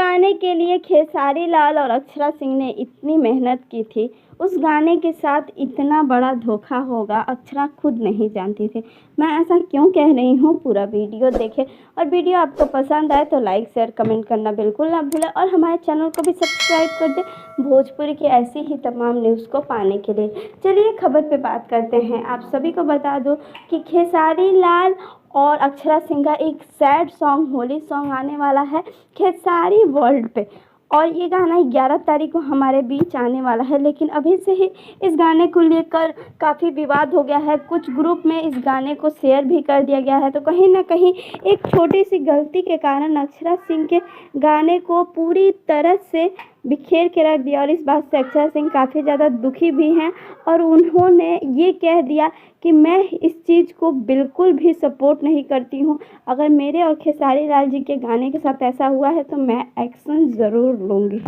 गाने के लिए खेसारी लाल और अक्षरा सिंह ने इतनी मेहनत की थी, उस गाने के साथ इतना बड़ा धोखा होगा अक्षरा खुद नहीं जानती थी। मैं ऐसा क्यों कह रही हूँ, पूरा वीडियो देखें। और वीडियो आपको पसंद आए तो लाइक शेयर कमेंट करना बिल्कुल ना भूलें और हमारे चैनल को भी सब्सक्राइब कर दें भोजपुरी की ऐसी ही तमाम न्यूज़ को पाने के लिए। चलिए खबर पे बात करते हैं। आप सभी को बता दूं कि खेसारी लाल और अक्षरा सिंह का एक सैड सॉन्ग, होली सॉन्ग आने वाला है खेसारी वर्ल्ड पे, और ये गाना 11 तारीख को हमारे बीच आने वाला है। लेकिन अभी से ही इस गाने को लेकर काफ़ी विवाद हो गया है। कुछ ग्रुप में इस गाने को शेयर भी कर दिया गया है। तो कहीं ना कहीं एक छोटी सी गलती के कारण अक्षरा सिंह के गाने को पूरी तरह से बिखेर के रख दिया, और इस बात से अक्षरा सिंह काफ़ी ज़्यादा दुखी भी हैं और उन्होंने ये कह दिया कि मैं इस चीज़ को बिल्कुल भी सपोर्ट नहीं करती हूँ। अगर मेरे और खेसारी लाल जी के गाने के साथ ऐसा हुआ है तो मैं एक्शन ज़रूर लूँगी।